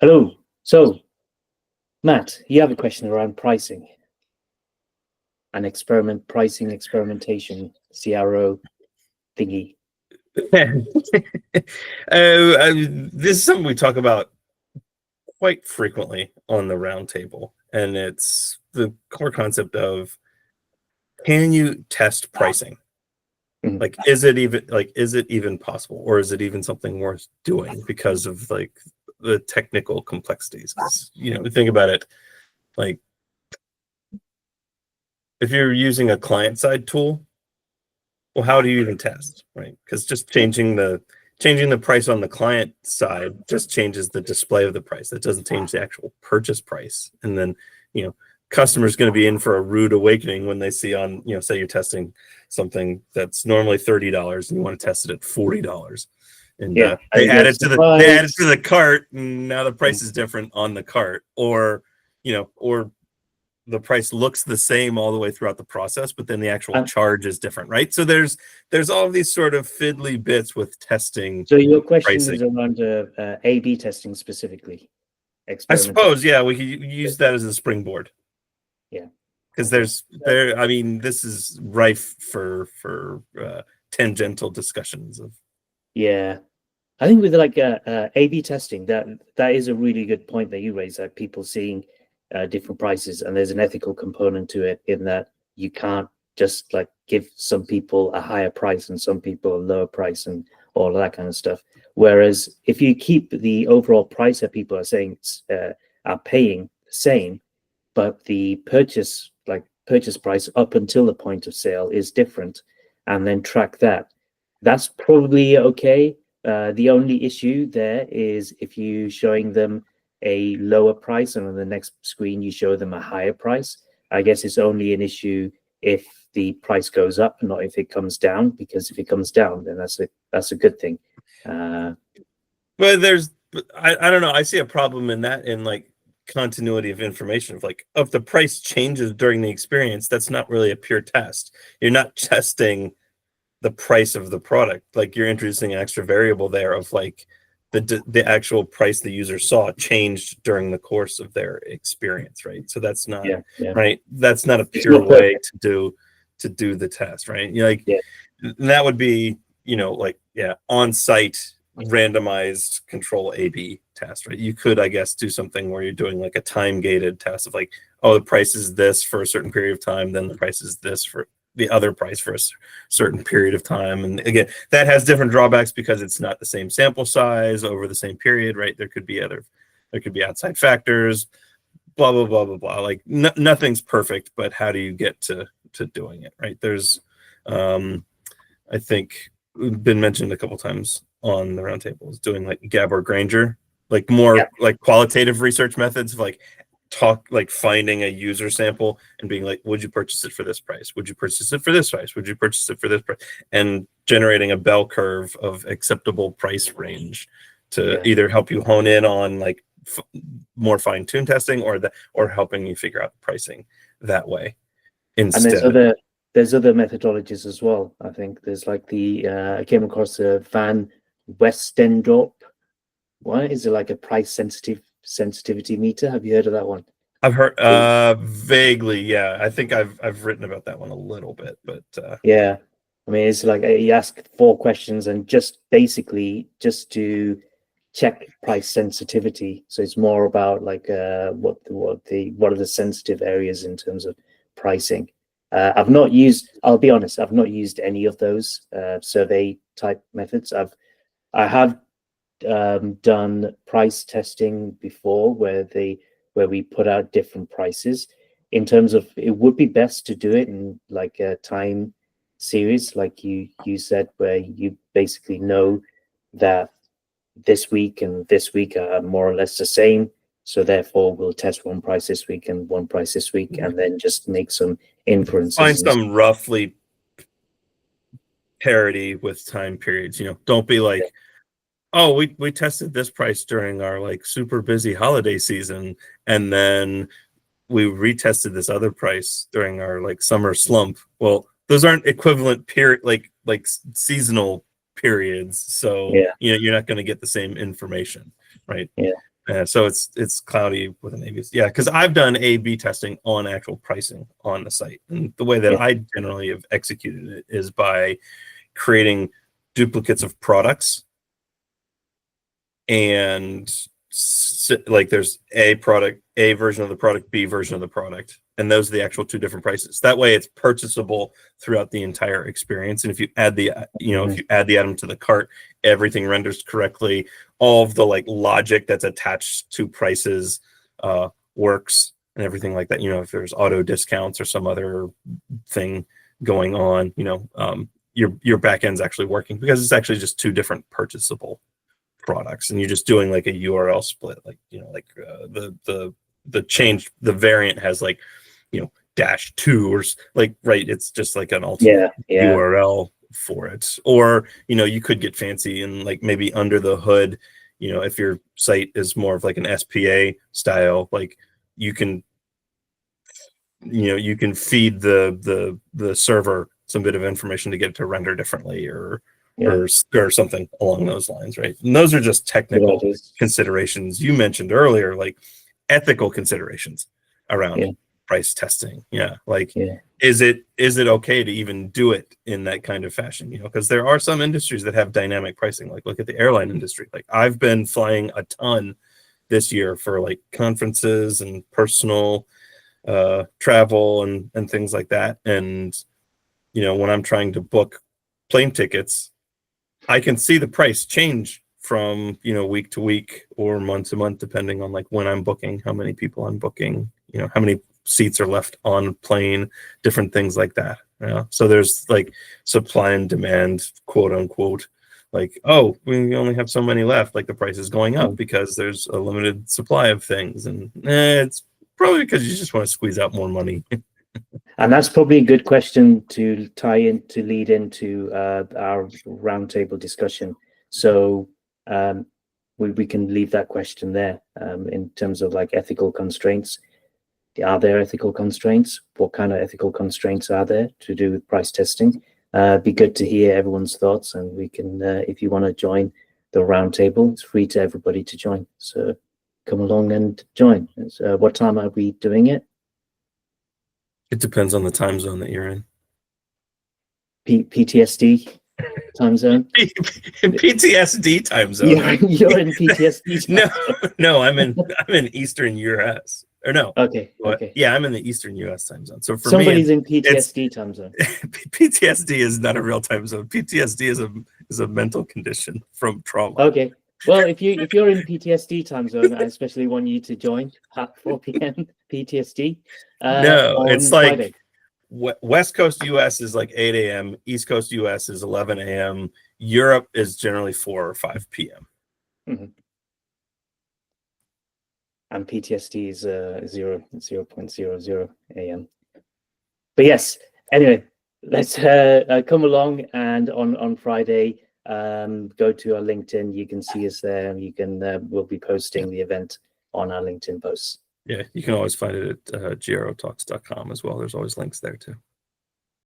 Hello. So, Matt, you have a question around pricing and pricing experimentation, CRO thingy. This is something we talk about quite frequently on the roundtable, and it's the core concept of, can you test pricing? Mhm. Like, is it even possible, or is it even something worth doing because of like the technical complexities? 'Cause, think about it, like if you're using a client-side tool, well, how do you even test, right? Because just changing the price on the client side just changes the display of the price. That doesn't change the actual purchase price. And then, customer's going to be in for a rude awakening when they see on, say you're testing something that's normally $30 and you want to test it at $40. And they add it to the cart, and now the price is different on the cart, or the price looks the same all the way throughout the process, but then the actual charge is different, right? So there's all these sort of fiddly bits with testing. So your question pricing. is around A/B testing specifically. I suppose, yeah, we could use that as a springboard. Yeah, because this is rife for tangential discussions of. Yeah, I think with like A/B testing, that is a really good point that you raised. That people seeing different prices, and there's an ethical component to it in that you can't just like give some people a higher price and some people a lower price and all of that kind of stuff. Whereas if you keep the overall price that people are saying are paying the same, but the purchase price up until the point of sale is different, and then track that's probably okay. The only issue there is if you showing them a lower price and on the next screen you show them a higher price. I guess it's only an issue if the price goes up, not if it comes down, because if it comes down, then that's a good thing. But I don't know. I see a problem in that, in like continuity of information, of like, if the price changes during the experience, that's not really a pure test. You're not testing the price of the product. Like, you're introducing an extra variable there of like the actual price the user saw changed during the course of their experience, right? So that's not right. That's not a pure way to do the test, right? That would be on-site randomized control A/B test, right? You could, I guess, do something where you're doing like a time-gated test of like, oh, the price is this for a certain period of time, then the price is this for the other price for a certain period of time. And again, that has different drawbacks because it's not the same sample size over the same period, right? There could be outside factors, blah, blah, blah, blah, blah. Like nothing's perfect, but how do you get to doing it, right? There's, I think been mentioned a couple times on the roundtable, is doing like Gabor Granger, like more like qualitative research methods of like finding a user sample and being like, would you purchase it for this price? Would you purchase it for this price? Would you purchase it for this price? And generating a bell curve of acceptable price range to either help you hone in on like more fine-tuned testing, or helping you figure out the pricing that way instead. And there's other methodologies as well. I think there's like I came across a Van Westendorp. What is it, like a price sensitivity meter? Have you heard of that one? I've heard vaguely, yeah. I think I've written about that one a little bit, but yeah. I mean, it's like you ask 4 questions and just to check price sensitivity. So it's more about like what are the sensitive areas in terms of pricing. I'll be honest, I've not used any of those survey type methods. I have done price testing before where we put out different prices. In terms of, it would be best to do it in like a time series, like you said, where you basically know that this week and this week are more or less the same. So therefore, we'll test one price this week and one price this week, and then just make some inferences. Find some roughly parity with time periods. Don't be like, oh, we tested this price during our like super busy holiday season, and then we retested this other price during our like summer slump. Well, those aren't equivalent period, like seasonal periods. So you're not going to get the same information, right? So it's cloudy with an A/B. Yeah, because I've done A/B testing on actual pricing on the site, and the way that I generally have executed it is by creating duplicates of products, and like there's A product, A version of the product, B version of the product, and those are the actual two different prices. That way, it's purchasable throughout the entire experience. And if you add the if you add the item to the cart, everything renders correctly. All of the like logic that's attached to prices works, and everything like that. If there's auto discounts or some other thing going on, your back end's actually working, because it's actually just two different purchasable products, and you're just doing like a URL split, like the change, the variant has like -2 or like, right, it's just like an alternate URL for it. Or you could get fancy and like maybe under the hood, if your site is more of like an SPA style, like you can feed the server some bit of information to get it to render differently, or something along those lines, right? And those are just technical considerations you mentioned earlier, like ethical considerations around price testing. Is it okay to even do it in that kind of fashion? Because there are some industries that have dynamic pricing. Like look at the airline industry. Like I've been flying a ton this year for like conferences and personal travel and things like that. And when I'm trying to book plane tickets, I can see the price change from week to week or month to month, depending on like when I'm booking, how many people I'm booking, how many seats are left on plane, different things like that. So there's like supply and demand, quote unquote, like, oh, we only have so many left, like the price is going up because there's a limited supply of things. And it's probably because you just want to squeeze out more money. And that's probably a good question to lead into our roundtable discussion. So we can leave that question there in terms of like ethical constraints. Are there ethical constraints? What kind of ethical constraints are there to do with price testing? Be good to hear everyone's thoughts, and we can, if you want to join the roundtable, it's free to everybody to join. So come along and join. So what time are we doing it? It depends on the time zone that you're in. PTSD time zone? PTSD time zone. You're in PTSD time zone. No, I'm in Eastern US. Or no. Okay. Yeah, I'm in the Eastern US time zone. So for somebody's in PTSD time zone. PTSD is not a real time zone. PTSD is a mental condition from trauma. Okay. Well, if you're in PTSD time zone, I especially want you to join at 4 p.m. PTSD. No, it's like Friday. West Coast US is like 8 a.m. East Coast US is 11 a.m. Europe is generally 4 or 5 p.m. Mm-hmm. And PTSD is 0.00 a.m. But yes, anyway, let's come along, and on Friday, go to our LinkedIn. You can see us there. You can we'll be posting the event on our LinkedIn posts. Yeah, you can always find it at GROTalks.com as well. There's always links there too.